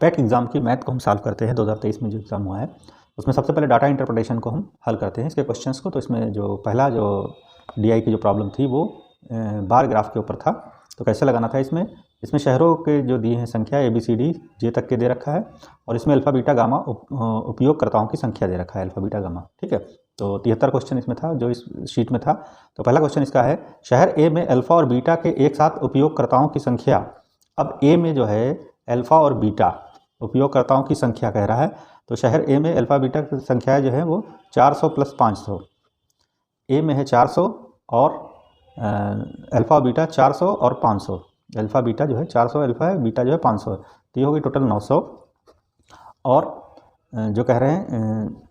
पेट exam की math को हम सॉल्व करते हैं। 2023 में जो एग्ज़ाम हुआ है उसमें सबसे पहले डाटा इंटरप्रिटेशन को हम हल करते हैं इसके क्वेश्चंस को। तो इसमें जो पहला जो DI की जो प्रॉब्लम थी वो बार ग्राफ के ऊपर था। तो कैसे लगाना था इसमें शहरों के जो दिए हैं संख्या ABCD J तक के दे रखा है और इसमें अल्फ़ा बीटा गामा उपयोगकर्ताओं की संख्या दे रखा है, अल्फ़ा बीटा गामा, ठीक है। तो 73 क्वेश्चन इसमें था जो इस शीट में था। तो पहला क्वेश्चन इसका है, शहर A में अल्फ़ा और बीटा के एक साथ उपयोगकर्ताओं की संख्या। अब A में जो है अल्फ़ा और बीटा उपयोगकर्ताओं की संख्या कह रहा है। तो शहर A में अल्फ़ा बीटा की संख्या जो है वो 400 + 500। A में है 400 और अल्फ़ा बीटा 400 और 500। अल्फ़ा बीटा जो है 400 अल्फ़ा है, बीटा जो है 500, तो ये होगी टोटल 900। और जो कह रहे हैं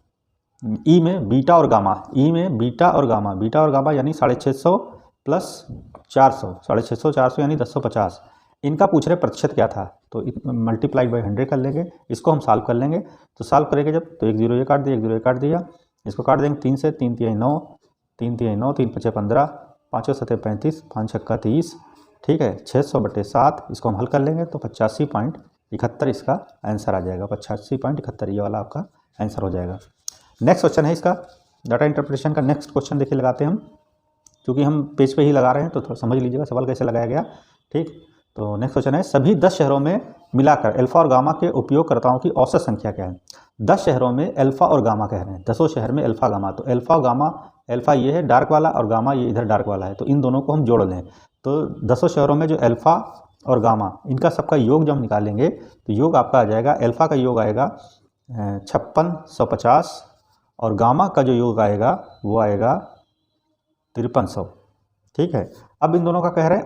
E में बीटा और गामा, E में बीटा और गामा यानी 650 + 400, 650 400 यानी 1050। इनका पूछ रहे प्रतिशत क्या था, तो मल्टीप्लाइड बाई 100 कर लेंगे। इसको हम सॉल्व कर लेंगे। तो सॉल्व करेंगे जब, तो 1 0 ये काट दिया, 1 0 ये काट दिया। इसको काट देंगे 3 से, 3 तिहाई 9, 3 तिहाई 9, 3 5 15, 5 7 35, 5 6 30, ठीक है। 600/7 इसको हम हल कर लेंगे तो 85.71 इसका आंसर आ जाएगा। 85.71 ये वाला आपका आंसर हो जाएगा। नेक्स्ट क्वेश्चन है इसका डाटा इंटरप्रिटेशन का। नेक्स्ट क्वेश्चन देखिए लगाते हैं हम, क्योंकि हम पेज पे ही लगा रहे हैं तो थोड़ा समझ लीजिएगा सवाल कैसे लगाया गया, ठीक। तो नेक्स्ट क्वेश्चन है, सभी 10 शहरों में मिलाकर अल्फ़ा और गामा के उपयोगकर्ताओं की औसत संख्या क्या है। 10 शहरों में अल्फ़ा और गामा कह रहे हैं, 10 शहर में अल्फ़ा गामा। तो अल्फ़ा गामा, अल्फ़ा ये है डार्क वाला और गामा ये इधर डार्क वाला है, तो इन दोनों को हम जोड़ लें। तो 10 शहरों में जो अल्फ़ा और गामा इनका सबका योग जब हम निकालेंगे तो योग आपका आ जाएगा, अल्फ़ा का योग आएगा 5650 और गामा का जो योग आएगा वो आएगा 5300, ठीक है। अब इन दोनों का कह रहे हैं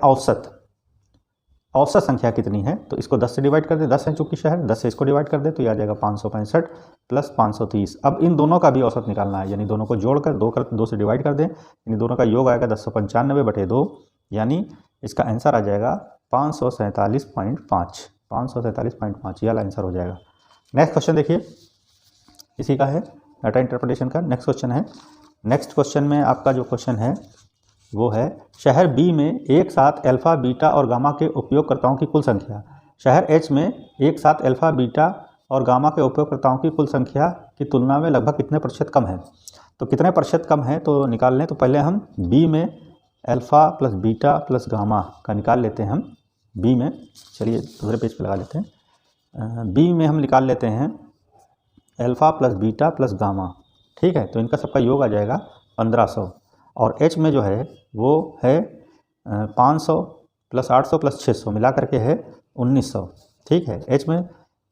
औसत संख्या कितनी है, तो इसको 10 से डिवाइड कर दें, 10 है चूँकि शहर, 10 से इसको डिवाइड कर दें तो ये आ जाएगा 565 + 530। अब इन दोनों का भी औसत निकालना है, यानी दोनों को जोड़कर 2 से डिवाइड कर दें, यानी दोनों का योग आएगा 1095/2, यानी इसका आंसर आ जाएगा 547.5, 547.5 ये वाला आंसर हो जाएगा। नेक्स्ट क्वेश्चन देखिए, इसी का है डाटा इंटरप्रिटेशन का। नेक्स्ट क्वेश्चन है, नेक्स्ट क्वेश्चन में आपका जो क्वेश्चन है वो है, शहर B में एक साथ अल्फ़ा बीटा और गामा के उपयोगकर्ताओं की कुल संख्या। शहर H में एक साथ अल्फ़ा बीटा और गामा के उपयोगकर्ताओं की कुल संख्या की तुलना में लगभग कितने प्रतिशत कम है। तो कितने प्रतिशत कम है तो निकाल लें। तो पहले हम B में अल्फ़ा + बीटा + गामा का निकाल लेते हैं हम। B में, चलिए दूसरे पेज पे लगा लेते हैं। B में हम निकाल लेते हैं अल्फ़ा + बीटा + गामा, ठीक है। तो इनका सबका योग आ जाएगा 1500। और H में जो है वो है 500 + 800 + 600 मिला करके है 1900, ठीक है। H में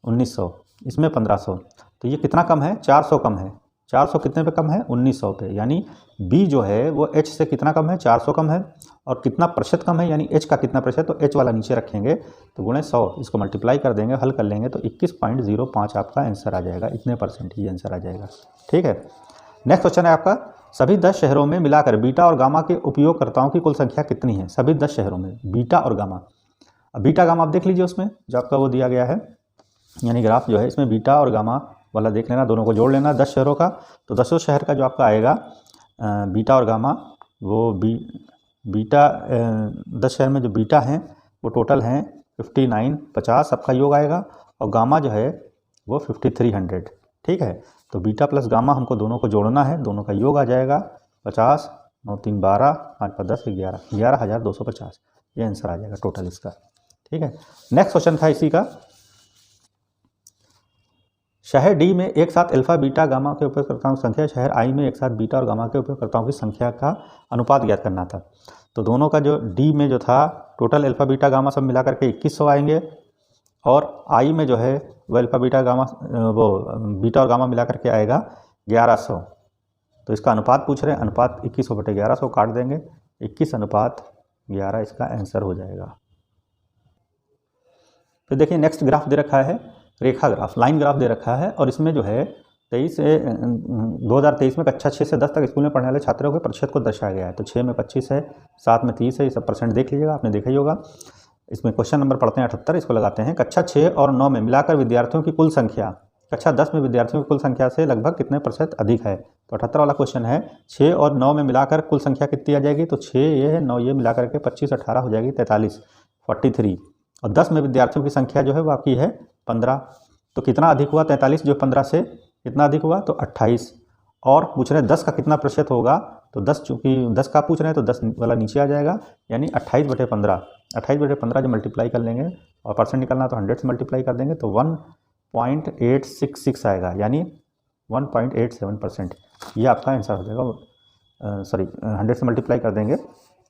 1900, इसमें 1500, तो ये कितना कम है, 400 कम है। 400 कितने पे कम है, 1900 पे, यानी B जो है वो H से कितना कम है, 400 कम है। और कितना प्रतिशत कम है, यानी H का कितना प्रतिशत, तो H वाला नीचे रखेंगे तो गुणे 100, इसको मल्टीप्लाई कर देंगे, हल कर लेंगे तो 21.05 आपका आंसर आ जाएगा। इतने परसेंट ही आंसर आ जाएगा, ठीक है। नेक्स्ट क्वेश्चन है आपका, सभी 10 शहरों में मिलाकर बीटा और गामा के उपयोगकर्ताओं की कुल संख्या कितनी है। सभी 10 शहरों में बीटा और गामा, अब बीटा गामा आप देख लीजिए उसमें जो आपका वो दिया गया है, यानी ग्राफ जो है इसमें बीटा और गामा वाला देख लेना, दोनों को जोड़ लेना 10 शहरों का। तो 10 शहर का जो आपका आएगा बीटा और गामा, वो बीटा 10 शहर में जो बीटा हैं वो टोटल हैं 59 50 सबका योग आएगा, और गामा जो है वो 5300, ठीक है। तो बीटा + गामा हमको दोनों को जोड़ना है, दोनों का योग आ जाएगा 50, 9 3 12, 5 5 10, 11, 11250, ये आंसर आ जाएगा टोटल इसका, ठीक है। नेक्स्ट क्वेश्चन था इसी का, शहर D में एक साथ अल्फ़ा बीटा गामा के उपयोगकर्ताओं की संख्या, शहर I में एक साथ बीटा और गामा के उपयोगकर्ताओं की संख्या का अनुपात ज्ञात करना था। तो दोनों का जो D में जो था टोटल अल्फ़ा बीटा गामा सब मिला करके 2100 आएंगे, और I में जो है वो अल्फ़ा बीटा गामा वो बीटा और गामा मिला करके आएगा 1100। तो इसका अनुपात पूछ रहे हैं, अनुपात 2100/1100 काट देंगे, 21:11 इसका आंसर हो जाएगा। फिर देखिए नेक्स्ट ग्राफ दे रखा है, रेखा ग्राफ, लाइन ग्राफ दे रखा है, और इसमें जो है 2023 में कक्षा 6 से 10 तक स्कूल में पढ़ने वाले छात्रों के प्रतिशत को दर्शाया गया है। तो 6 में 25 है, 7 में 30 है, ये सब परसेंट देख लीजिएगा, आपने देखा ही होगा। इसमें क्वेश्चन नंबर पढ़ते हैं 78, इसको लगाते हैं, कक्षा 6 और 9 में मिलाकर विद्यार्थियों की कुल संख्या कक्षा 10 में विद्यार्थियों की कुल संख्या से लगभग कितने प्रतिशत अधिक है। तो 78 वाला क्वेश्चन है, 6 और 9 में मिलाकर कुल संख्या कितनी आ जाएगी, तो 6 ये है, 9 ये मिलाकर के 25 18 हो जाएगी 43 43, और 10 में विद्यार्थियों की संख्या जो है वो आपकी है 15, तो कितना अधिक हुआ 43 जो 15 से कितना अधिक हुआ तो 28। और पूछ रहे हैं 10 का कितना प्रतिशत होगा, तो 10 चूँकि 10 का पूछ रहे हैं तो 10 वाला नीचे आ जाएगा, यानी 28/15। 28/15 जब मल्टीप्लाई कर लेंगे और परसेंट निकालना तो 100 से मल्टीप्लाई कर देंगे तो 1.866 आएगा, यानी 1.87%। ये आपका आंसर हो जाएगा। सॉरी 100 से मल्टीप्लाई कर देंगे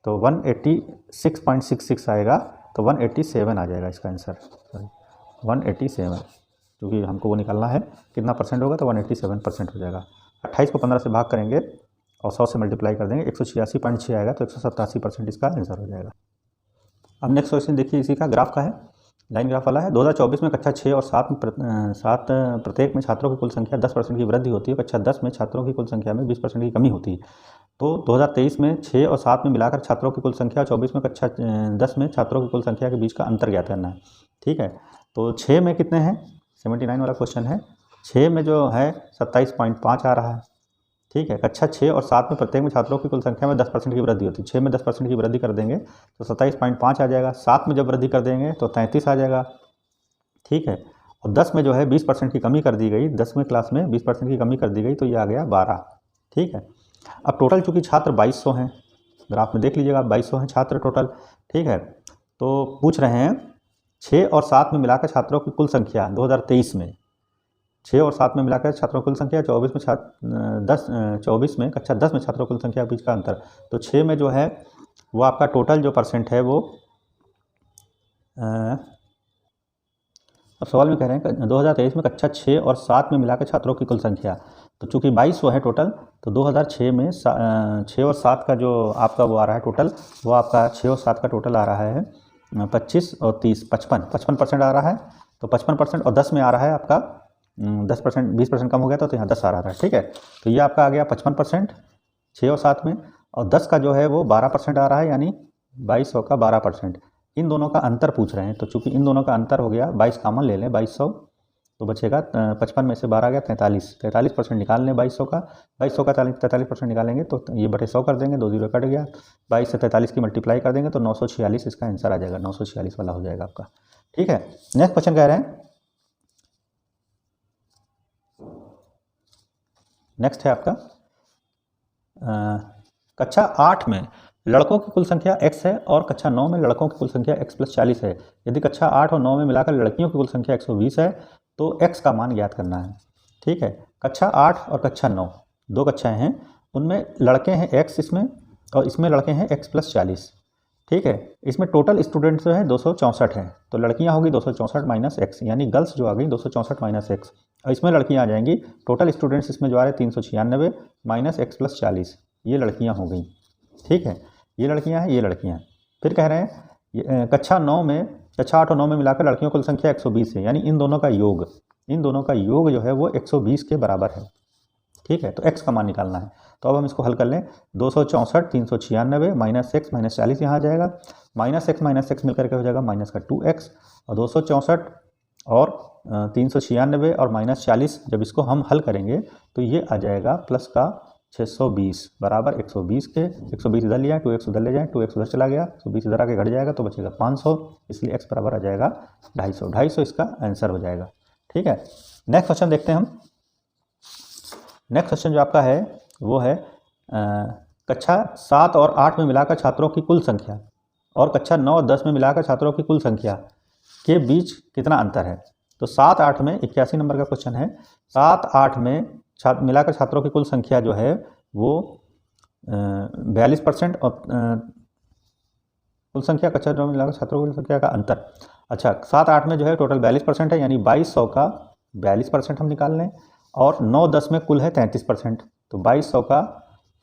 तो 186.66 आएगा, तो 187 आ जाएगा इसका आंसर। सॉरी 187, क्योंकि हमको वो निकालना है कितना परसेंट होगा, तो 187% हो जाएगा। 28 को 15 से भाग करेंगे और 100 से मल्टीप्लाई कर देंगे 186.6 आएगा, तो 187% इसका आंसर हो जाएगा। अब नेक्स्ट क्वेश्चन देखिए, इसी का ग्राफ का है, लाइन ग्राफ वाला है। 2024 में कक्षा 6 और 7 प्रत्येक में छात्रों की कुल संख्या 10% की वृद्धि होती है, कक्षा 10 में छात्रों की कुल संख्या में 20% की कमी होती है। तो 2023 में 6 और 7 में मिलाकर छात्रों की कुल संख्या, 24 में कक्षा 10 में छात्रों की कुल संख्या के बीच का अंतर ज्ञात करना है। ठीक है, तो 6 में कितने हैं, 79 वाला क्वेश्चन है। 6 में जो है 27.5 आ रहा है। ठीक है, कक्षा 6 और 7 में प्रत्येक में छात्रों की कुल संख्या में 10% की वृद्धि होती है। 6 में 10% की वृद्धि कर देंगे तो 27.5 आ जाएगा। 7 में जब वृद्धि कर देंगे तो 33 आ जाएगा। ठीक है, और 10 में जो है 20% की कमी कर दी गई, 10वीं क्लास में 20% की कमी कर दी गई, तो ये आ गया 12। ठीक है, अब टोटल चूँकि छात्र 2200 हैं, ग्राफ में देख लीजिएगा 2200 हैं छात्र टोटल। ठीक है, तो पूछ रहे हैं 6 और 7 में मिलाकर छात्रों की कुल संख्या 2023 में, 6 और 7 में मिलाकर छात्रों की कुल संख्या, 24 में 24 में कक्षा 10 में छात्रों की कुल संख्या के बीच का अंतर। तो 6 में जो है वो आपका टोटल जो परसेंट है वो अब सवाल में कह रहे हैं 2023 में कक्षा 6 और 7 में मिलाकर छात्रों की कुल संख्या, तो चूँकि 2200 है टोटल, तो 2006 में 6 और 7 का जो आपका वो आ रहा है टोटल, वो आपका 6 और 7 का टोटल आ रहा है 25 और 30 55% आ रहा है। तो 55% और 10 में आ रहा है आपका 10%, 20% कम हो गया था, तो यहाँ 10 आ रहा था। ठीक है, तो ये आपका आ गया 55% 6 और 7 में, और 10 का जो है वो 12% आ रहा है, यानी 2200 का 12%। इन दोनों का अंतर पूछ रहे हैं, तो चूंकि इन दोनों का अंतर हो गया, 22 कॉमन ले लें, 2200 तो बचेगा 55 में से 12 गया 43% निकाल लें 2200 का 43% निकालेंगे तो ये बटे 100 कर देंगे, 2 जीरो कट गया, 22 से 43 की मल्टीप्लाई कर देंगे तो 946 इसका आंसर आ जाएगा, 946 वाला हो जाएगा आपका। ठीक है, नेक्स्ट क्वेश्चन कह रहे हैं, नेक्स्ट है आपका कक्षा 8 में लड़कों की कुल संख्या x है और कक्षा 9 में लड़कों की कुल संख्या x+40 है। यदि कक्षा 8 और 9 में मिलाकर लड़कियों की कुल संख्या 120 है तो x का मान ज्ञात करना है। ठीक है, कक्षा 8 और कक्षा 9 दो कक्षाएं हैं, उनमें लड़के हैं x इसमें और इसमें लड़के हैं x+40। ठीक है, इसमें टोटल स्टूडेंट्स जो है 264 हैं, तो लड़कियां होगी 264 माइनस x, यानी गर्ल्स जो आ गई 264 माइनस x, और इसमें लड़कियां आ जाएंगी, टोटल स्टूडेंट्स इसमें जो आ रहे 396 माइनस x+40, ये लड़कियां हो गई। ठीक है, ये लड़कियां हैं, ये लड़कियां। फिर कह रहे हैं कक्षा 8 और 9 में मिलाकर लड़कियों की कुल संख्या 120 है, यानी इन दोनों का योग जो है वो 120 के बराबर है। ठीक है, तो x का मान निकालना है, तो अब हम इसको हल कर लें। 264 396 माइनस x माइनस 40 यहाँ आ जाएगा, माइनस x मिलकर के हो जाएगा माइनस का 2x, और 264 और 396 और माइनस 40, जब इसको हम हल करेंगे तो ये आ जाएगा प्लस का 620 बराबर 120 के, 120 इधर लिया, 2x उधर ले जाएँ, 2x उधर चला गया, 120 इधर आके घट जाएगा तो बचेगा 500, इसलिए x बराबर आ जाएगा 250 इसका आंसर हो जाएगा। ठीक है, नेक्स्ट क्वेश्चन देखते हैं हम। नेक्स्ट क्वेश्चन जो आपका है वो है कक्षा 7 और 8 में मिलाकर छात्रों की कुल संख्या और कक्षा 9 और 10 में मिलाकर छात्रों की कुल संख्या के बीच कितना अंतर है। तो 7-8 में 81 नंबर का क्वेश्चन है। 7-8 में मिलाकर छात्रों की कुल संख्या जो है वो 42% और कुल संख्या कक्षा 9 में मिलाकर छात्रों की कुल संख्या का अंतर। अच्छा, 7-8 में जो है टोटल 42% है, यानी 2200 का 42% हम निकाल लें, और 9-10 में कुल है 33%, तो 2200 का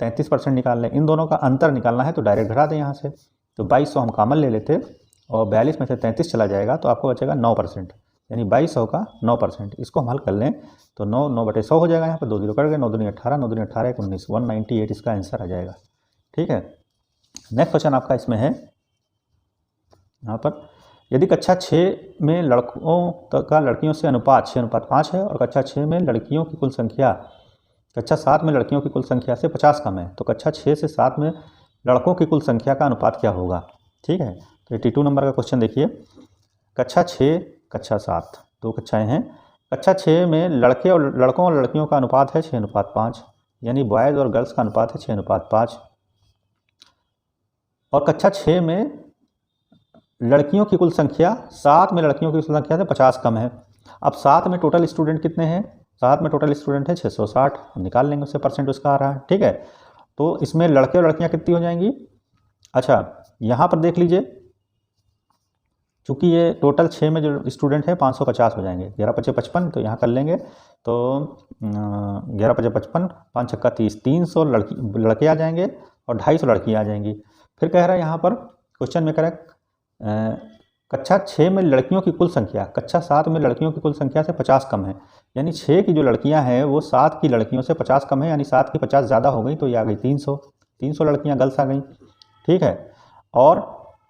33% निकाल लें। इन दोनों का अंतर निकालना है तो डायरेक्ट घटा दें यहाँ से, तो 2200 हम कॉमन ले लेते और 42 में से 33 चला जाएगा तो आपको बचेगा 9%, यानी 2200 का 9%। इसको हम हल कर लें तो 9/100 हो जाएगा, यहाँ पर 2 जीरो कट गए, 9 दूनी 18, 9 दूनी 18 1 19, 198 इसका आंसर आ जाएगा। ठीक है, नेक्स्ट क्वेश्चन आपका इसमें है यहाँ पर, यदि कक्षा 6 में लड़कों का लड़कियों से अनुपात 6:5 है और कक्षा 6 में लड़कियों की कुल संख्या कक्षा 7 में लड़कियों की कुल संख्या से 50 कम है, तो कक्षा 6 से 7 में लड़कों की कुल संख्या का अनुपात क्या होगा। ठीक है, तो 82 नंबर का क्वेश्चन देखिए, कक्षा 6 कक्षा 7 2 कक्षाएँ हैं। कक्षा 6 में लड़कों और लड़कियों का अनुपात है 6:5, यानी बॉयज़ और गर्ल्स का अनुपात है 6:5। और कक्षा 6 में लड़कियों की कुल संख्या 7 में लड़कियों की कुल संख्या से 50 कम है। अब 7 में टोटल स्टूडेंट कितने हैं? 7 में टोटल स्टूडेंट है 660, हम निकाल लेंगे उससे, परसेंट उसका आ रहा है। ठीक है, तो इसमें लड़के और लड़कियां कितनी हो जाएंगी? अच्छा, यहाँ पर देख लीजिए, चूँकि ये टोटल 6 में जो स्टूडेंट है 550 हो जाएंगे। 11 × 5 = 55, तो यहाँ कर लेंगे तो 11 × 5 = 55, 5 छक्का 30, 300 लड़के आ जाएंगे और 250 लड़कियाँ आ जाएंगी। फिर कह रहा है यहाँ पर क्वेश्चन में करेक्ट, कक्षा 6 में लड़कियों की कुल संख्या कक्षा 7 में लड़कियों की कुल संख्या से 50 कम है, यानी 6 की जो लड़कियां हैं वो 7 की लड़कियों से 50 कम है, यानी 7 की 50 ज़्यादा हो गई, तो ये आ गई 300 लड़कियां गर्ल्स आ गई। ठीक है, और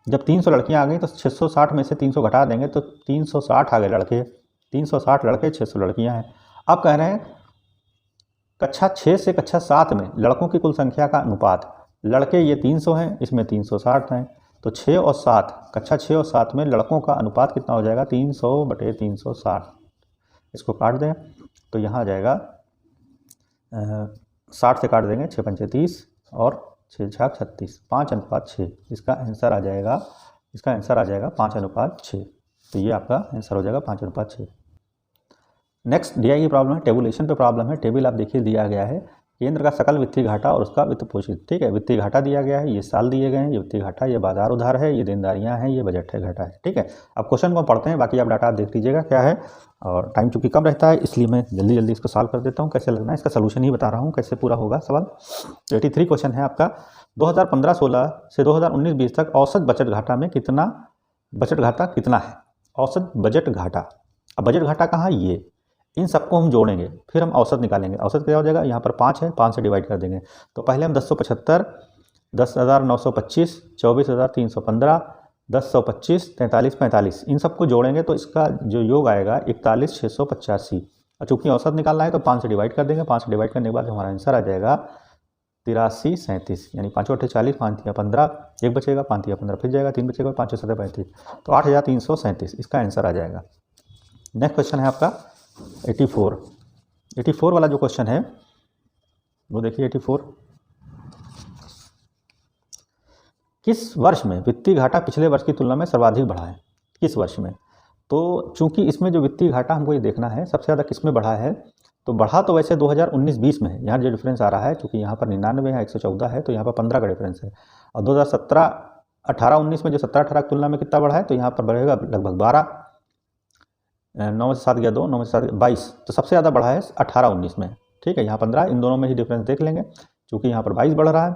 जब 300 लड़कियां आ गई तो 660 में से 300 घटा देंगे तो 360 आ गए लड़के, 360 लड़के 600 लड़कियाँ हैं। अब कह रहे हैं कक्षा 6 से कक्षा 7 में लड़कों की कुल संख्या का अनुपात, लड़के ये 300 हैं, इसमें 360 हैं, तो 6 और 7, कक्षा 6 और 7 में लड़कों का अनुपात कितना हो जाएगा? 300/360। इसको काट दें तो यहाँ आ जाएगा 60 से काट देंगे 6 × 5 = 30 और 6 × 6 = 36, 5:6। इसका आंसर आ जाएगा 5:6। तो ये आपका आंसर हो जाएगा 5:6। नेक्स्ट DI की प्रॉब्लम है, टेबुलेशन पे प्रॉब्लम है। टेबल आप देखिए दिया गया है, केंद्र का सकल वित्तीय घाटा और उसका वित्त पोषित। ठीक है, वित्तीय घाटा दिया गया है, ये साल दिए गए हैं, ये वित्तीय घाटा, ये बाजार उधार है, ये देनदारियां हैं, ये बजट है घाटा है। ठीक है, अब क्वेश्चन को पढ़ते हैं, बाकी आप डाटा आप देख लीजिएगा क्या है, और टाइम चूँकि कम रहता है इसलिए मैं जल्दी जल्दी इसको सॉल्व कर देता हूँ। कैसे लगना है इसका सोल्यूशन ही बता रहा हूँ, कैसे पूरा होगा सवाल। 83 क्वेश्चन है आपका, 2015-16 से 2019-20 तक औसत बजट घाटा में बजट घाटा कितना है? औसत बजट घाटा, अब बजट घाटा कहाँ? ये इन सबको हम जोड़ेंगे, फिर हम औसत निकालेंगे। औसत क्या हो जाएगा? यहाँ पर 5 है, 5 से डिवाइड कर देंगे, तो पहले हम 1075, 10,925, 24,315, 10,125, 43,45 इन सबको जोड़ेंगे तो इसका जो योग आएगा 41,685। और चूँकि औसत निकालना है तो 5 से डिवाइड कर देंगे, 5 से डिवाइड करने के बाद हमारा आंसर आ जाएगा 8337, यानी 5 × 8 = 40, 5 × 15, 1 बचेगा, 5 × 15 फिर जाएगा, 3 बचेगा, 5 × 7 = 35, तो 8337 इसका आंसर आ जाएगा। नेक्स्ट क्वेश्चन है आपका 84 वाला जो क्वेश्चन है वो देखिए 84, किस वर्ष में वित्तीय घाटा पिछले वर्ष की तुलना में सर्वाधिक बढ़ा है? किस वर्ष में? तो चूंकि इसमें जो वित्तीय घाटा हमको ये देखना है सबसे ज़्यादा किस में बढ़ा है, तो बढ़ा तो वैसे 2019-20 में है, यहाँ जो डिफरेंस आ रहा है, चूँकि यहाँ पर 99 है, 114 है, तो यहाँ पर 15 का डिफरेंस है। और 2017-18-19 में जो 17-18 की तुलना में कितना बढ़ा है, तो यहाँ पर बढ़ेगा लगभग 12, 9 में से 7 गया 2, 9 में से 7 22, तो सबसे ज़्यादा बढ़ा है 18-19 में। ठीक है, यहाँ 15, इन दोनों में ही डिफरेंस देख लेंगे, चूँकि यहाँ पर 22 बढ़ रहा है।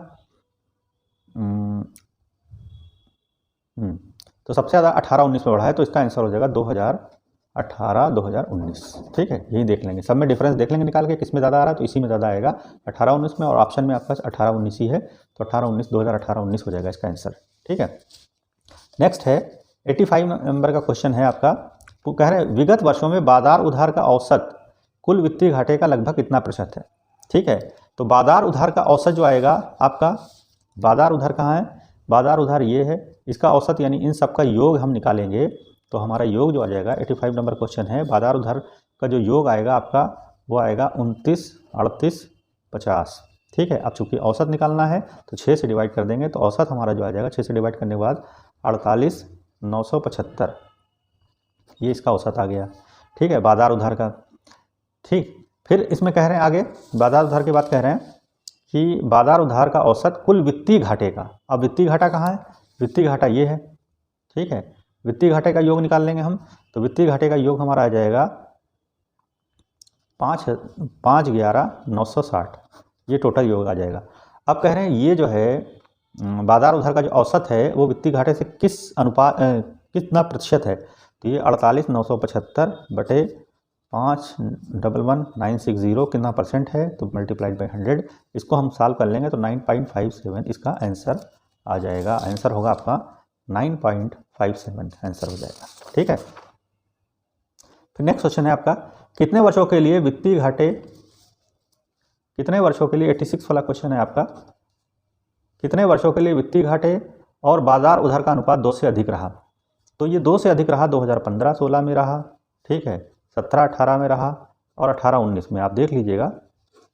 तो सबसे ज़्यादा 18-19 में बढ़ा है, तो इसका आंसर हो जाएगा 2018-2019। ठीक है, यही देख लेंगे, सब में डिफरेंस देख लेंगे निकाल के, किस में ज़्यादा आ रहा है, तो इसी में ज़्यादा आएगा 18-19 में, और ऑप्शन में आपका 18-19 ही है, तो 2018-19 हो जाएगा इसका आंसर। ठीक है, नेक्स्ट है 85 नंबर का क्वेश्चन है आपका, वो कह रहे हैं विगत वर्षों में बाजार उधार का औसत कुल वित्तीय घाटे का लगभग कितना प्रतिशत है? ठीक है, तो बाजार उधार का औसत जो आएगा आपका, बाजार उधार कहाँ है? बाजार उधार ये है, इसका औसत यानी इन सब का योग हम निकालेंगे तो हमारा योग जो आ जाएगा 85 नंबर क्वेश्चन है, बाजार उधार का जो योग आएगा आपका वो आएगा 29, 38, 50। ठीक है, अब चूँकि औसत निकालना है तो 6 से डिवाइड कर देंगे, तो औसत हमारा जो आ जाएगा 6 से डिवाइड करने के बाद 48,975, ये इसका औसत आ गया। ठीक है, बाजार उधार का। ठीक, फिर इसमें कह रहे हैं आगे, बाजार उधार के बाद कह रहे हैं कि बाजार उधार का औसत कुल वित्तीय घाटे का। अब वित्तीय घाटा कहाँ है? वित्तीय घाटा ये है। ठीक है, वित्तीय घाटे का योग निकाल लेंगे हम, तो वित्तीय घाटे का योग हमारा आ जाएगा 5,11,960, ये टोटल योग आ जाएगा। अब कह रहे हैं ये जो है बाजार उधार का जो औसत है वो वित्तीय घाटे से कितना प्रतिशत है, तो ये 48,975/5,11,960 कितना परसेंट है, तो मल्टीप्लाइड बाई 100, इसको हम सॉल्व कर लेंगे तो 9.57 इसका आंसर आ जाएगा। आंसर होगा आपका 9.57 आंसर हो जाएगा। ठीक है, फिर नेक्स्ट क्वेश्चन है आपका, कितने वर्षों के लिए वित्तीय घाटे, कितने वर्षों के लिए 86 वाला क्वेश्चन है आपका, कितने वर्षों के लिए वित्तीय घाटे और बाजार उधार का अनुपात 2 से अधिक रहा? तो ये 2 से अधिक रहा 2015-16 में रहा। ठीक है, 17-18 में रहा और 18-19 में, आप देख लीजिएगा।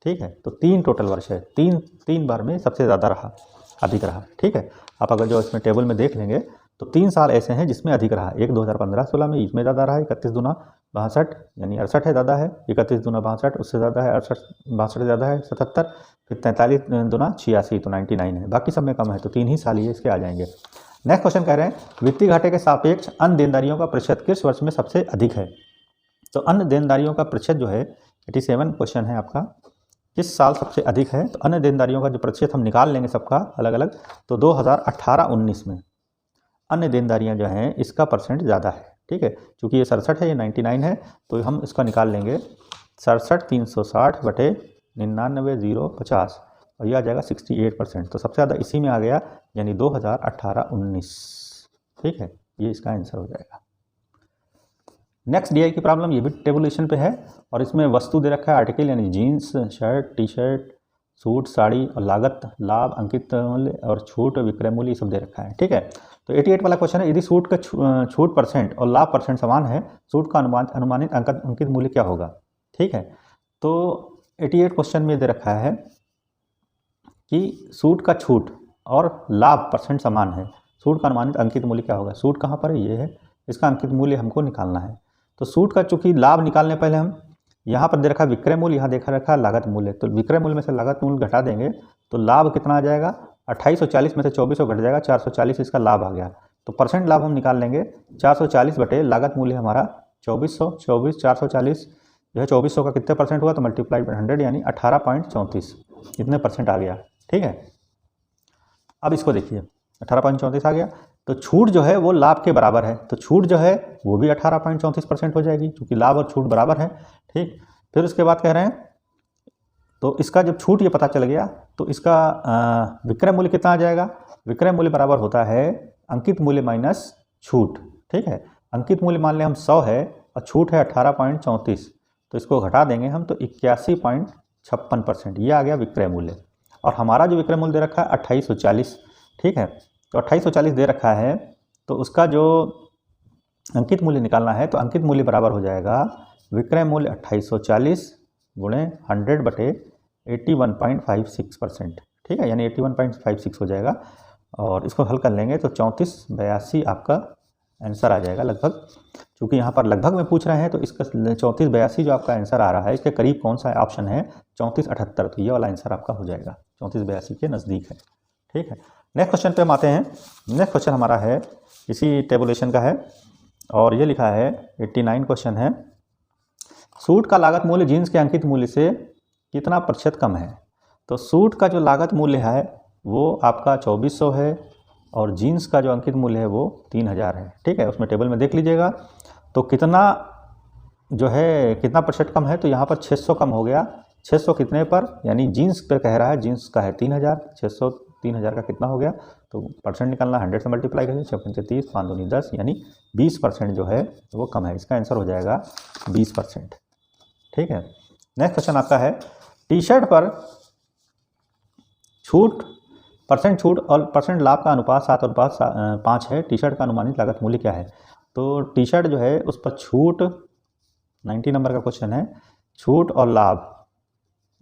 ठीक है, तो 3 टोटल वर्ष है, 3 बार में सबसे ज़्यादा रहा, अधिक रहा। ठीक है, आप अगर जो इसमें टेबल में देख लेंगे तो 3 साल ऐसे हैं जिसमें अधिक रहा। एक 2015-16 में, इसमें ज़्यादा रहा, 31 दूना 62 यानी 68 है, ज़्यादा है। 31 दूना 62, उससे ज़्यादा है 68, 62 ज़्यादा है 77, फिर 43 दूना 86 तो 99 है। बाकी सब में कम है, तो 3 ही साल ये इसके आ जाएंगे। नेक्स्ट क्वेश्चन कह रहे हैं वित्तीय घाटे के सापेक्ष अन्य देनदारियों का प्रतिशत किस वर्ष में सबसे अधिक है। तो अन्य देनदारियों का प्रतिशत जो है 87 क्वेश्चन है आपका, किस साल सबसे अधिक है। तो अन्य देनदारियों का जो प्रतिशत हम निकाल लेंगे सबका अलग अलग, तो 2018-19 में अन्य देनदारियां जो हैं इसका परसेंट ज़्यादा है। ठीक है, चूँकि ये 67 है, ये 99 है, तो हम इसका निकाल लेंगे 67 360 बटे 99 050 और ये आ जाएगा 68%। तो सबसे ज़्यादा इसी में आ गया, यानी 2018-19। ठीक है, ये इसका आंसर हो जाएगा। नेक्स्ट डीआई की प्रॉब्लम, ये भी टेबुलेशन पे है और इसमें वस्तु दे रखा है आर्टिकल, यानी jeans, shirt, T shirt, suit, sari और लागत, लाभ, अंकित मूल्य और छूट, विक्रय मूल्य, ये सब दे रखा है। ठीक है, तो 88 वाला क्वेश्चन है, यदि सूट का छूट परसेंट और लाभ परसेंट समान है, सूट का अनुमानित अंकित मूल्य क्या होगा। ठीक है, तो 88 क्वेश्चन में दे रखा है कि सूट का छूट और लाभ परसेंट समान है, सूट का अनुमानित अंकित मूल्य क्या होगा। सूट कहाँ पर है, ये है, इसका अंकित मूल्य हमको निकालना है। तो सूट का चूँकि लाभ निकालने पहले हम यहाँ पर दे रखा विक्रय मूल्य, यहाँ देखा रखा लागत मूल्य, तो विक्रय मूल्य में से लागत मूल्य घटा देंगे तो लाभ कितना आ जाएगा, 2840 में से 2400 घट जाएगा, 440 इसका लाभ आ गया। तो परसेंट लाभ हम निकाल लेंगे 440 बटे लागत मूल्य हमारा 2400, 440 जो है 2400 का कितने परसेंट हुआ, तो मल्टीप्लाइड बाय 100 यानी 18.34 इतने परसेंट आ गया। ठीक है, अब इसको देखिए 18.34 आ गया, तो छूट जो है वो लाभ के बराबर है, तो छूट जो है वो भी 18.34% हो जाएगी, क्योंकि लाभ और छूट बराबर है। ठीक, फिर उसके बाद कह रहे हैं, तो इसका जब छूट ये पता चल गया तो इसका विक्रय मूल्य कितना आ जाएगा। विक्रय मूल्य बराबर होता है अंकित मूल्य माइनस छूट। ठीक है, अंकित मूल्य मान लें हम 100 है और छूट है 18.34, तो इसको घटा देंगे हम तो 81.56%, ये आ गया विक्रय मूल्य। और हमारा जो विक्रय मूल्य दे रखा है 2840। ठीक है, तो 2840 दे रखा है, तो उसका जो अंकित मूल्य निकालना है, तो अंकित मूल्य बराबर हो जाएगा विक्रय मूल्य 2840 गुणे 100 बटे 81.56%। ठीक है, यानी 81.56 हो जाएगा और इसको हल कर लेंगे तो 3482 आपका आंसर आ जाएगा लगभग। चूँकि यहाँ पर लगभग में पूछ रहे हैं तो इसका 3482 जो आपका आंसर आ रहा है, इसके करीब कौन सा ऑप्शन है, 3478, तो ये वाला आंसर आपका हो जाएगा, 3482 के नज़दीक है। ठीक है, नेक्स्ट क्वेश्चन पे हम आते हैं। नेक्स्ट क्वेश्चन हमारा है इसी टेबुलेशन का है और ये लिखा है 89 क्वेश्चन है, सूट का लागत मूल्य जीन्स के अंकित मूल्य से कितना प्रतिशत कम है। तो सूट का जो लागत मूल्य है वो आपका 2400 है और जीन्स का जो अंकित मूल्य है वो 3000 है। ठीक है, उसमें टेबल में देख लीजिएगा तो कितना जो है कितना प्रतिशत कम है, तो यहाँ पर 600 कम हो गया। 600 कितने पर, यानी जीन्स पर कह रहा है, जीन्स का है 3000, 600 3000 का कितना हो गया, तो परसेंट निकालना 100 से मल्टीप्लाई करिए, 6 30 5 दूनी 10 यानी 20% जो है वो कम है। इसका आंसर हो जाएगा 20%। ठीक है, नेक्स्ट क्वेश्चन आपका है टी शर्ट पर छूट, परसेंट छूट और परसेंट लाभ का अनुपात 7:5 है, टी शर्ट का अनुमानित लागत मूल्य क्या है। तो टी शर्ट जो है उस पर छूट 90 नंबर का क्वेश्चन है, छूट और लाभ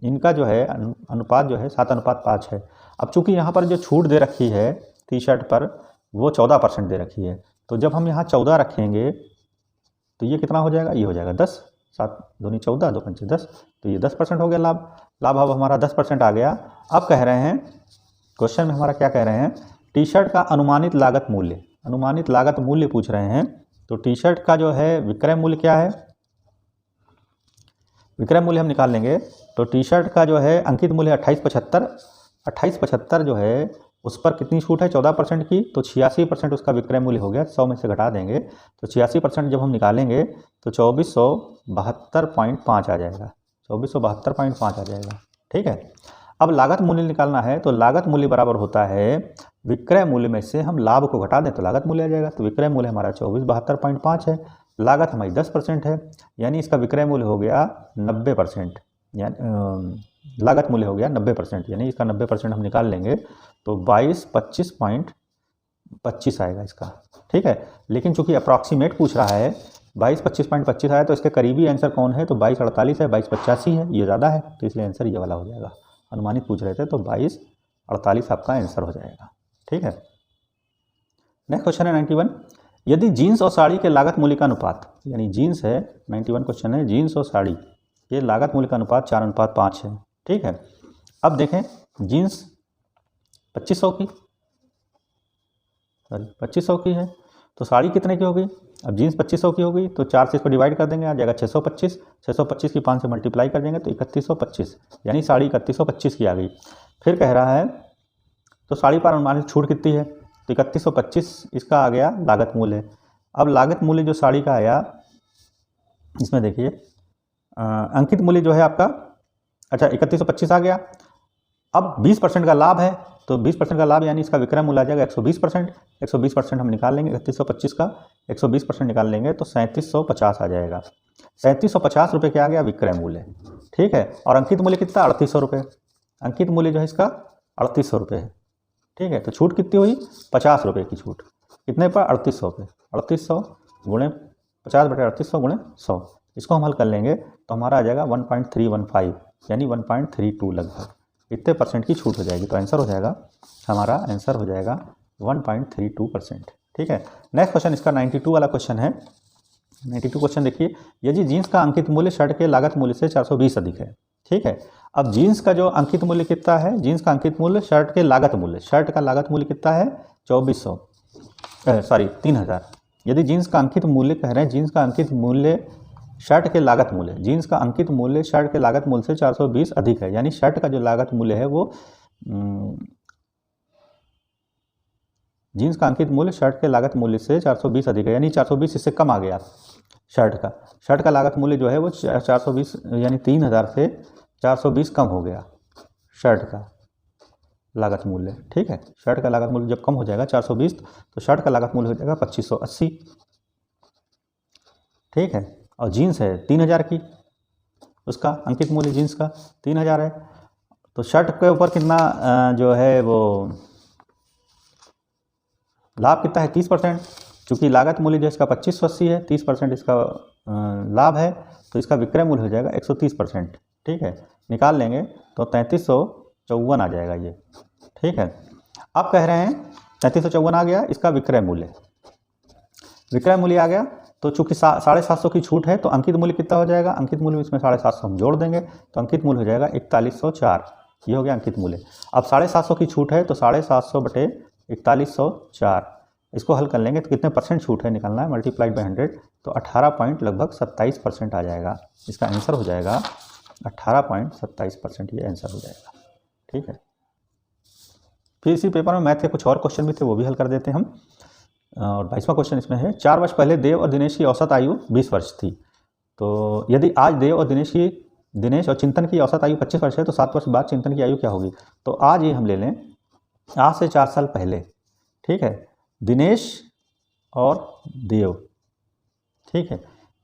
इनका जो है अनुपात जो है 7:5 है। अब चूंकि यहाँ पर जो छूट दे रखी है टी शर्ट पर वो 14% दे रखी है, तो जब हम यहाँ 14 रखेंगे तो ये कितना हो जाएगा, ये हो जाएगा 10, 7 दूनी 14 2 पंचे 10, तो ये 10% हो गया लाभ अब हमारा 10% आ गया। अब कह रहे हैं क्वेश्चन में हमारा क्या कह रहे हैं, टी शर्ट का अनुमानित लागत मूल्य पूछ रहे हैं। तो टी शर्ट का जो है विक्रय मूल्य क्या है, विक्रय मूल्य हम निकाल लेंगे। तो टी शर्ट का जो है अंकित मूल्य 2875 जो है उस पर कितनी छूट है 14% की, तो 86% उसका विक्रय मूल्य हो गया। 100 में से घटा देंगे तो 86% जब हम निकालेंगे तो 2472.5 आ जाएगा, 2472.5 आ जाएगा। ठीक है, अब लागत मूल्य निकालना है, तो लागत मूल्य बराबर होता है विक्रय मूल्य में से हम लाभ को घटा दें तो लागत मूल्य आ जाएगा। तो विक्रय मूल्य हमारा 2472.5 है, लागत हमारी 10% है, यानी इसका विक्रय मूल्य हो गया 90%, यानी लागत मूल्य हो गया 90%, यानी इसका 90% हम निकाल लेंगे तो 2225.25 आएगा इसका। ठीक है, लेकिन चूंकि अप्रॉक्सीमेट पूछ रहा है 22 25.25 आया तो इसके करीबी आंसर कौन है, तो 2248 है, 2285 है, ये ज़्यादा है तो इसलिए आंसर ये वाला हो जाएगा। अनुमानित पूछ रहे थे तो 2248 आपका आंसर हो जाएगा। ठीक है, नेक्स्ट क्वेश्चन है 91। यदि जीन्स और साड़ी के लागत मूल्य का अनुपात, यानी जीन्स है 91 क्वेश्चन है, जीन्स और साड़ी ये लागत मूल्य का अनुपात 4:5 है। ठीक है, अब देखें जीन्स 2500 की, सॉरी 2500 की है तो साड़ी कितने की होगी, अब जीन्स 2500 की होगी तो 4 से इसको डिवाइड कर देंगे, आ जाएगा 625, 625 की 5 से मल्टीप्लाई कर देंगे तो 3125, यानी साड़ी 3125 की आ गई। फिर कह रहा है तो साड़ी पर अनुमानित छूट कितनी है, तो 3125 इसका आ गया लागत मूल्य। अब लागत मूल्य जो साड़ी का आया इसमें देखिए अंकित मूल्य जो है आपका, अच्छा 3125 आ गया। अब 20% का लाभ है तो 20% का लाभ यानी इसका विक्रय मूल्य आ जाएगा 120%। 120% हम निकाल लेंगे 3125 का, 120% निकाल लेंगे तो 3750 आ जाएगा। 3750 रुपये क्या आ गया विक्रय मूल्य। ठीक है, और अंकित मूल्य कितना 3800 रुपये, अंकित मूल्य जो है इसका 3800 रुपये है। ठीक है, तो छूट कितनी हुई 50 रुपये की छूट, कितने पर 3800 पे, 3800 गुणे 50/3800 गुणे 100, इसको हम हल कर लेंगे तो हमारा आ जाएगा 1.315 यानी 1.32 लगभग, इतने परसेंट की छूट हो जाएगी। तो आंसर हो जाएगा हमारा, आंसर हो जाएगा 1.32%। ठीक है, नेक्स्ट क्वेश्चन इसका 92 वाला क्वेश्चन है। 92 क्वेश्चन देखिए, यदि जीन्स का अंकित मूल्य शर्ट के लागत मूल्य से 420 अधिक है। ठीक है, अब जीन्स का जो अंकित मूल्य कितना है, जीन्स का अंकित मूल्य शर्ट के लागत मूल्य, शर्ट का लागत मूल्य कितना है 2400, सॉरी 3000। यदि जीन्स का अंकित मूल्य कह रहे हैं, जीन्स का अंकित मूल्य शर्ट के लागत मूल्य, जीन्स का अंकित मूल्य शर्ट के लागत मूल्य से 420 अधिक है, यानी शर्ट का जो लागत मूल्य है वो जीन्स का अंकित मूल्य शर्ट के लागत मूल्य से 420 अधिक है, यानी 420 इससे कम आ गया शर्ट का लागत मूल्य जो है वो 420 यानी 3000 से 420 कम हो गया शर्ट का लागत मूल्य। ठीक है, शर्ट का लागत मूल्य जब कम हो जाएगा 420 तो शर्ट का लागत मूल्य हो जाएगा 2580। ठीक है, और जीन्स है 3000 की, उसका अंकित मूल्य जीन्स का 3000 है, तो शर्ट के ऊपर कितना जो है वो लाभ कितना है 30%, चूँकि लागत मूल्य जो इसका 2580 है, 30% इसका लाभ है तो इसका विक्रय मूल्य हो जाएगा 130%। ठीक है, निकाल लेंगे तो 3354 आ जाएगा ये। ठीक है, अब कह रहे हैं 3354 आ गया इसका विक्रय मूल्य आ गया, तो चूँकि 750 की छूट है तो अंकित मूल्य कितना हो जाएगा, अंकित मूल्य इसमें 750 हम जोड़ देंगे तो अंकित मूल्य हो जाएगा 4104, ये हो गया अंकित मूल्य। अब 750 की छूट है तो 750/4104, इसको हल कर लेंगे तो कितने परसेंट छूट है निकालना है, मल्टीप्लाइड बाई 100 तो 18.27% आ जाएगा। इसका आंसर हो जाएगा 18.27%, ये आंसर हो जाएगा। ठीक है, फिर इसी पेपर में मैथ के कुछ और क्वेश्चन भी थे, वो भी हल कर देते हैं हम। और 22वां क्वेश्चन इसमें है, 4 वर्ष पहले देव और दिनेश की औसत आयु 20 वर्ष थी, तो यदि आज देव और दिनेश और चिंतन की औसत आयु 25 वर्ष है तो 7 वर्ष बाद चिंतन की आयु क्या होगी। तो आज ये हम ले लें आज से 4 साल पहले। ठीक है, दिनेश और देव, ठीक है,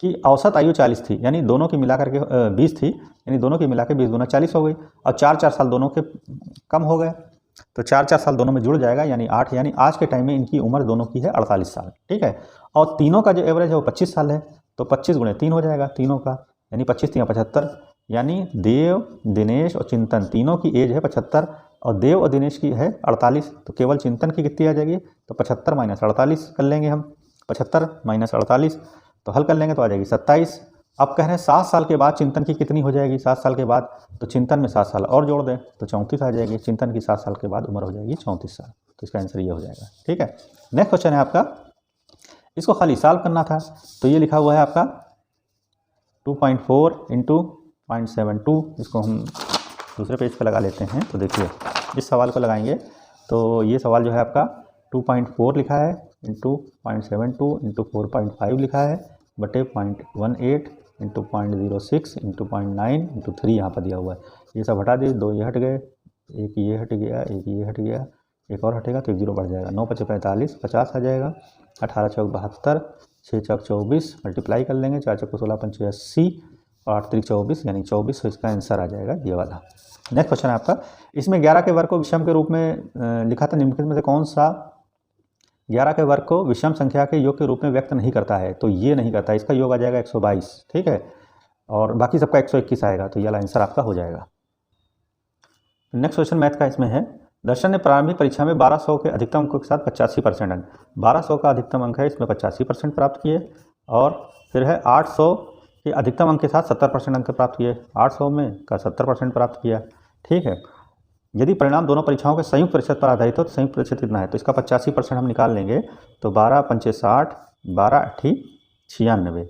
कि औसत आयु 40 थी, यानी दोनों की मिलाकर के 20 थी, यानी दोनों की मिलाकर 20 दूना 40 हो गई, और 4-4 साल दोनों के कम हो गए तो 4-4 साल दोनों में जुड़ जाएगा यानी 8, यानी आज के टाइम में इनकी उम्र दोनों की है 48 साल। ठीक है, और तीनों का जो एवरेज है वो 25 साल है, तो 25 गुणे 3 हो जाएगा तीनों का, यानी 25 3 75, यानी देव दिनेश और चिंतन तीनों की एज है 75 और देव और दिनेश की है 48, तो केवल चिंतन की कितनी आ जाएगी, तो 75 - 48 कर लेंगे हम, 75 - 48 तो हल कर लेंगे तो आ जाएगी 27। अब कह रहे हैं 7 साल के बाद चिंतन की कितनी हो जाएगी, 7 साल के बाद, तो चिंतन में 7 साल और जोड़ दें तो 34 आ जाएगी, चिंतन की 7 साल के बाद उम्र हो जाएगी 34 साल, तो इसका आंसर ये हो जाएगा। ठीक है, नेक्स्ट क्वेश्चन है आपका, इसको खाली सॉल्व करना था, तो ये लिखा हुआ है आपका 2.4 × 0.72, इसको हम दूसरे पेज पे लगा लेते हैं। तो देखिए इस सवाल को लगाएंगे तो ये सवाल जो है आपका 2.4 लिखा है इंटू 0.72 इंटू 4.5 लिखा है बटे 0.18 इंटू 0.06 इंटू 0.9 इंटू 3 यहाँ पर दिया हुआ है। ये सब हटा दिए, 2 ये हट गए, एक ये हट गया, एक ये हट गया, एक और हटेगा तो 1 0 बढ़ जाएगा, 9 × 5 = 45, 50 आ जाएगा, 18 × 4 = 72, 6 × 24 मल्टीप्लाई कर लेंगे, 4 × 4 = 16, 5 × 6 = 80 और 8 × 3 = 24 यानी 24, तो इसका आंसर आ जाएगा ये वाला। नेक्स्ट क्वेश्चन है आपका, इसमें 11 के वर्ग को विषम के रूप में लिखा था, निम्नलिखित में से कौन सा 11 के वर्ग को विषम संख्या के योग के रूप में व्यक्त नहीं करता है, तो ये नहीं करता, इसका योग आ जाएगा 122, ठीक है, और बाकी सबका 121 आएगा, तो ये आंसर आपका हो जाएगा। नेक्स्ट क्वेश्चन मैथ का इसमें है, दर्शन ने प्रारंभिक परीक्षा में 1200 के अधिकतम अंकों के साथ 85% अंक, 1200 का अधिकतम अंक है, इसमें 85% प्राप्त किए, और फिर है 800 के अधिकतम अंक के साथ 70% अंक प्राप्त किए, 800 में का 70% प्राप्त किया, ठीक है। यदि परिणाम दोनों परीक्षाओं के संयुक्त प्रतिशत पर आधारित हो तो संयुक्त प्रतिशत कितना है, तो इसका 85% हम निकाल लेंगे, तो 12 पंचे 60, 12 अट्ठी 96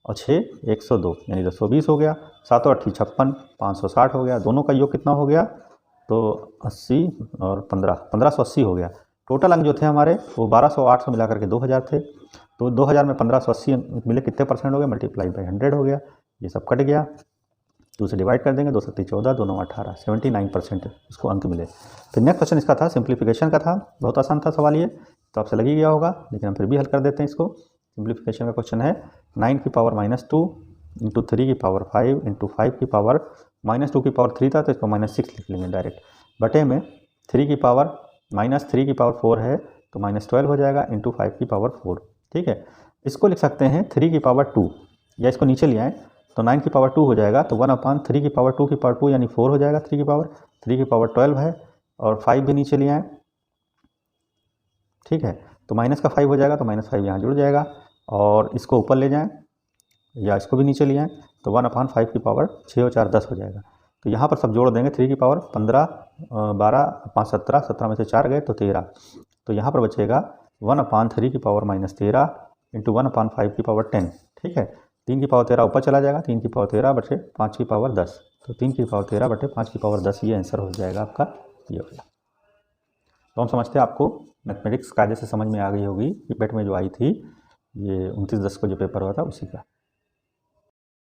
और 6 102 यानी 220 हो गया, 7 अट्ठी 56, 560 हो गया, दोनों का योग कितना हो गया, तो 80 और 15 1580 हो गया। टोटल अंक जो थे हमारे वो 1200 800 मिला करके 2000 थे, तो 2000 में 1580 अंक मिले, कितने परसेंट हो गया, मल्टीप्लाई बाई 100 हो गया, ये सब कट गया, 2 से डिवाइड कर देंगे, 2 7 14, 2 9 18, 79% उसको अंक मिले। फिर नेक्स्ट क्वेश्चन इसका था सिंप्लीफिकेशन का था, बहुत आसान था सवाल ये, तो आपसे लग ही गया होगा, लेकिन हम फिर भी हल कर देते हैं इसको। सिंप्लीफिकेशन का क्वेश्चन है 9 की पावर -2 इंटू 3 की पावर 5 इंटू 5 की पावर -2 की पावर 3 था, तो इसको -6 लिख लेंगे डायरेक्ट, बटे में 3 की पावर -3 की पावर 4 है, तो -12 हो जाएगा, इंटू 5 की पावर 4, ठीक है। इसको लिख सकते हैं 3 की पावर 2, या इसको नीचे ले आएँ तो 9 की पावर 2 हो जाएगा, तो 1/3 की पावर 2 की पावर 2 यानी 4 हो जाएगा, 3 की पावर 12 है, और 5 भी नीचे ले आएँ, ठीक है, तो माइनस का 5 हो जाएगा, तो -5 यहाँ जुड़ जाएगा, और इसको ऊपर ले जाएँ या इसको भी नीचे ले आएँ, तो 1/5 की पावर 6 और 4 10 हो जाएगा, तो यहाँ पर सब जोड़ देंगे, 3 की पावर 15, 12, 5 17, 17 में से 4 गए तो 13, तो यहाँ पर बचेगा 1/3 की पावर -13 इंटू 1/5 की पावर 10, ठीक है। 3 की पावर 13 ऊपर चला जाएगा, 3 की पावर 13 बटे 5 की पावर 10, तो 3 की पावर 13 बटे 5 की पावर 10, ये आंसर हो जाएगा आपका ये वाला। तो हम समझते हैं आपको मैथमेटिक्स कायदे से समझ में आ गई होगी, पेट में जो आई थी ये 29/10 को जो पेपर हुआ था उसी का।